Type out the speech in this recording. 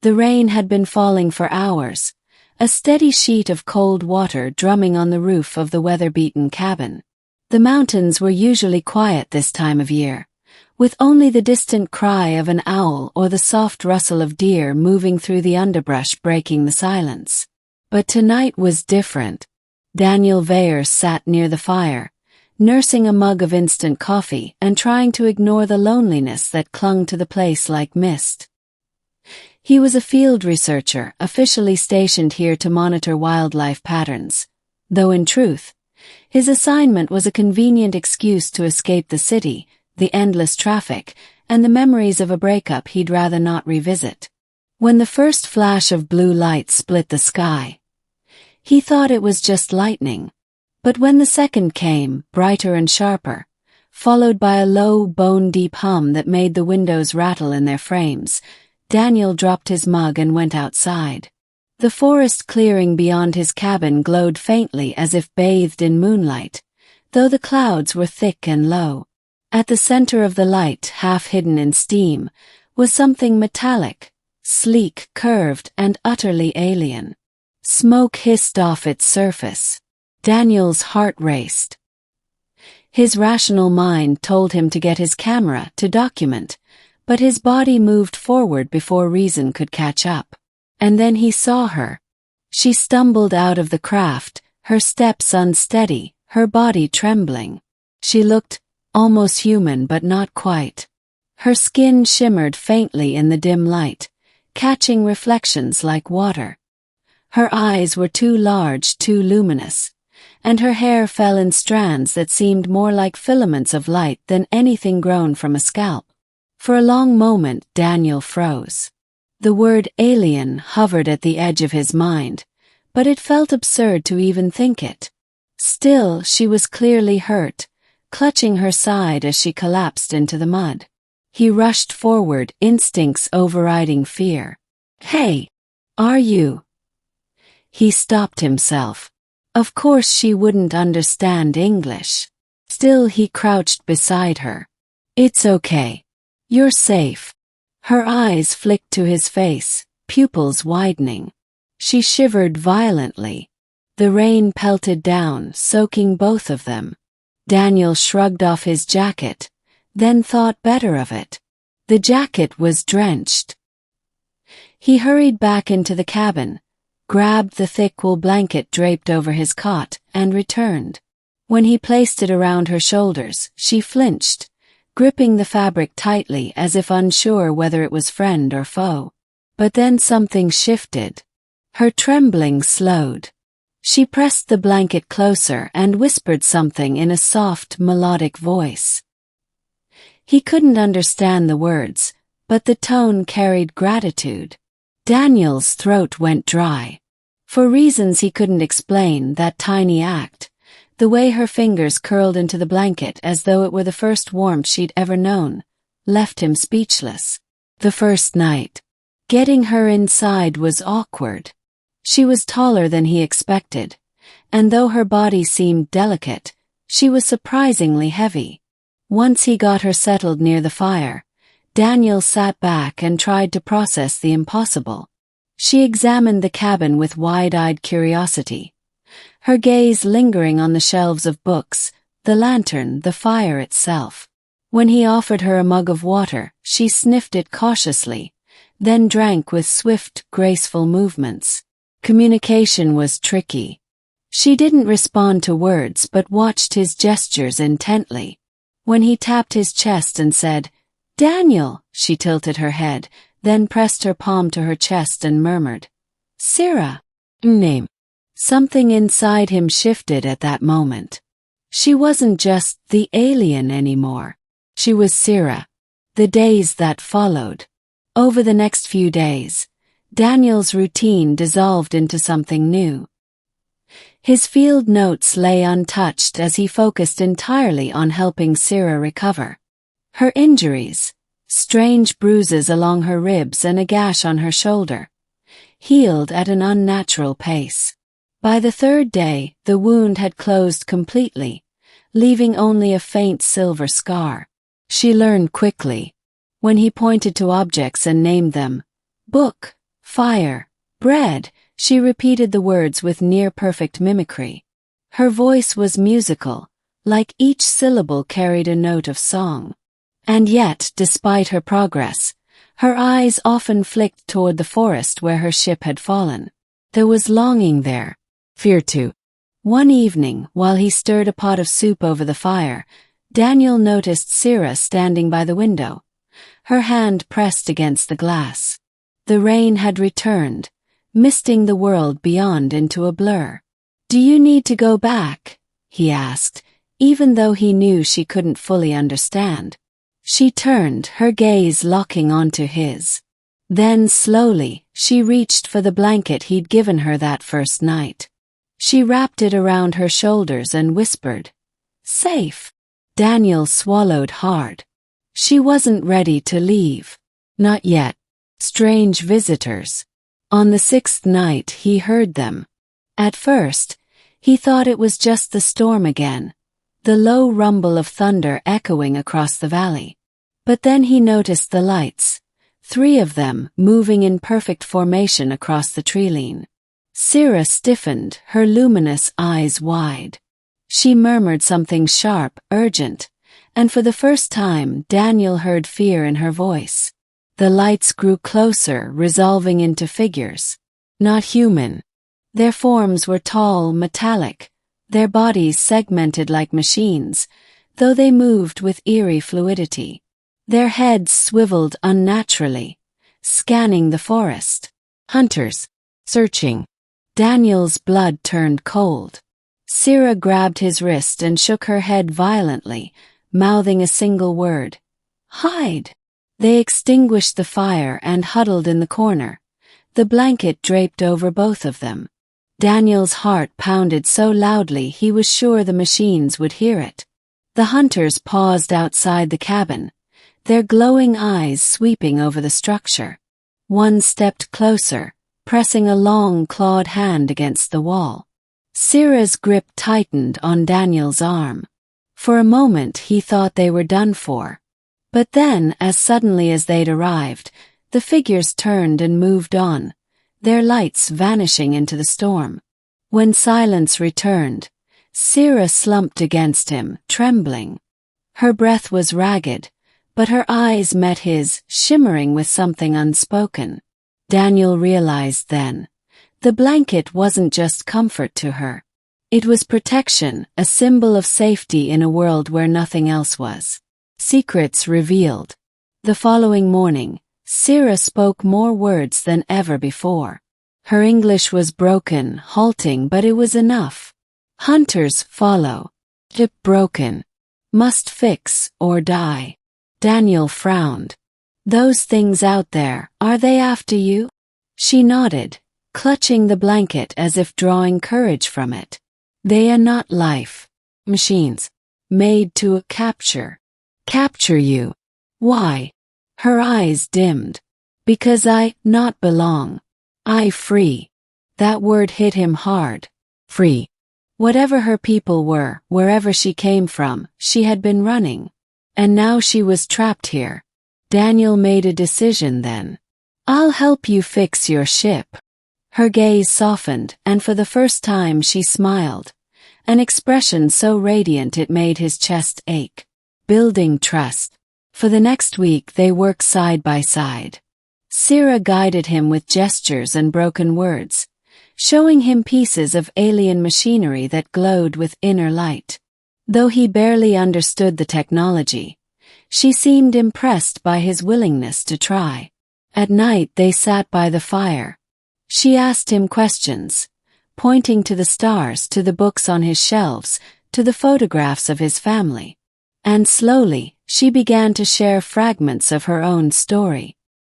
The rain had been falling for hours, a steady sheet of cold water drumming on the roof of the weather-beaten cabin. The mountains were usually quiet this time of year, with only the distant cry of an owl or the soft rustle of deer moving through the underbrush breaking the silence. But tonight was different. Daniel Vayers sat near the fire, nursing a mug of instant coffee and trying to ignore the loneliness that clung to the place like mist. He was a field researcher, officially stationed here to monitor wildlife patterns, though in truth, his assignment was a convenient excuse to escape the city, the endless traffic, and the memories of a breakup he'd rather not revisit. When the first flash of blue light split the sky, he thought it was just lightning. But when the second came, brighter and sharper, followed by a low, bone-deep hum that made the windows rattle in their frames, Daniel dropped his mug and went outside. The forest clearing beyond his cabin glowed faintly as if bathed in moonlight, though the clouds were thick and low. At the center of the light, half hidden in steam, was something metallic, sleek, curved, and utterly alien. Smoke hissed off its surface. Daniel's heart raced. His rational mind told him to get his camera to document, but his body moved forward before reason could catch up. And then he saw her. She stumbled out of the craft, her steps unsteady, her body trembling. She looked almost human but not quite. Her skin shimmered faintly in the dim light, catching reflections like water. Her eyes were too large, too luminous, and her hair fell in strands that seemed more like filaments of light than anything grown from a scalp. For a long moment Daniel froze. The word alien hovered at the edge of his mind, but it felt absurd to even think it. Still, she was clearly hurt, clutching her side as she collapsed into the mud. He rushed forward, instincts overriding fear. "Hey! Are you?" He stopped himself. Of course she wouldn't understand English. Still he crouched beside her. "It's okay. You're safe." Her eyes flicked to his face, pupils widening. She shivered violently. The rain pelted down, soaking both of them. Daniel shrugged off his jacket, then thought better of it. The jacket was drenched. He hurried back into the cabin, grabbed the thick wool blanket draped over his cot, and returned. When he placed it around her shoulders, she flinched, gripping the fabric tightly as if unsure whether it was friend or foe. But then something shifted. Her trembling slowed. She pressed the blanket closer and whispered something in a soft, melodic voice. He couldn't understand the words, but the tone carried gratitude. Daniel's throat went dry. For reasons he couldn't explain, that tiny act, the way her fingers curled into the blanket as though it were the first warmth she'd ever known, left him speechless. The first night. Getting her inside was awkward. She was taller than he expected, and though her body seemed delicate, she was surprisingly heavy. Once he got her settled near the fire, Daniel sat back and tried to process the impossible. She examined the cabin with wide-eyed curiosity, her gaze lingering on the shelves of books, the lantern, the fire itself. When he offered her a mug of water, she sniffed it cautiously, then drank with swift, graceful movements. Communication was tricky. She didn't respond to words but watched his gestures intently. When he tapped his chest and said, "Daniel," she tilted her head, then pressed her palm to her chest and murmured, "Sarah." Name. Something inside him shifted at that moment. She wasn't just the alien anymore. She was Sarah. The days that followed. Over the next few days, Daniel's routine dissolved into something new. His field notes lay untouched as he focused entirely on helping Sarah recover. Her injuries, strange bruises along her ribs and a gash on her shoulder, healed at an unnatural pace. By the third day, the wound had closed completely, leaving only a faint silver scar. She learned quickly. When he pointed to objects and named them, book, Fire, bread, she repeated the words with near-perfect mimicry. Her voice was musical, like each syllable carried a note of song. And yet, despite her progress, her eyes often flicked toward the forest where her ship had fallen. There was longing there, fear too. One evening, while he stirred a pot of soup over the fire, Daniel noticed Syrah standing by the window, her hand pressed against the glass. The rain had returned, misting the world beyond into a blur. "Do you need to go back?" he asked, even though he knew she couldn't fully understand. She turned, her gaze locking onto his. Then, slowly, she reached for the blanket he'd given her that first night. She wrapped it around her shoulders and whispered, "Safe." Daniel swallowed hard. She wasn't ready to leave. Not yet. Strange visitors. On the 6th night, he heard them. At first, he thought it was just the storm again, the low rumble of thunder echoing across the valley. But then he noticed the lights, 3 of them moving in perfect formation across the treeline. Syrah stiffened, her luminous eyes wide. She murmured something sharp, urgent, and for the first time Daniel heard fear in her voice. The lights grew closer, resolving into figures. Not human. Their forms were tall, metallic, their bodies segmented like machines, though they moved with eerie fluidity. Their heads swiveled unnaturally, scanning the forest. Hunters. Searching. Daniel's blood turned cold. Syrah grabbed his wrist and shook her head violently, mouthing a single word. "Hide!" They extinguished the fire and huddled in the corner, the blanket draped over both of them. Daniel's heart pounded so loudly he was sure the machines would hear it. The hunters paused outside the cabin, their glowing eyes sweeping over the structure. One stepped closer, pressing a long, clawed hand against the wall. Syrah's grip tightened on Daniel's arm. For a moment he thought they were done for. But then, as suddenly as they'd arrived, the figures turned and moved on, their lights vanishing into the storm. When silence returned, Syrah slumped against him, trembling. Her breath was ragged, but her eyes met his, shimmering with something unspoken. Daniel realized then, the blanket wasn't just comfort to her. It was protection, a symbol of safety in a world where nothing else was. Secrets revealed. The following morning, Syrah spoke more words than ever before. Her English was broken, halting, but it was enough. Hunters follow. Hip broken. Must fix or die. Daniel frowned. "Those things out there, are they after you?" She nodded, clutching the blanket as if drawing courage from it. "They are not life. Machines. Made to capture. Capture you. Why?" Her eyes dimmed. "Because I not belong. I free." That word hit him hard. Free. Whatever her people were, wherever she came from, she had been running. And now she was trapped here. Daniel made a decision then. "I'll help you fix your ship." Her gaze softened, and for the first time she smiled, an expression so radiant it made his chest ache. Building trust. For the next week they worked side by side. Syrah guided him with gestures and broken words, showing him pieces of alien machinery that glowed with inner light. Though he barely understood the technology, she seemed impressed by his willingness to try. At night they sat by the fire. She asked him questions, pointing to the stars, to the books on his shelves, to the photographs of his family. And slowly, she began to share fragments of her own story.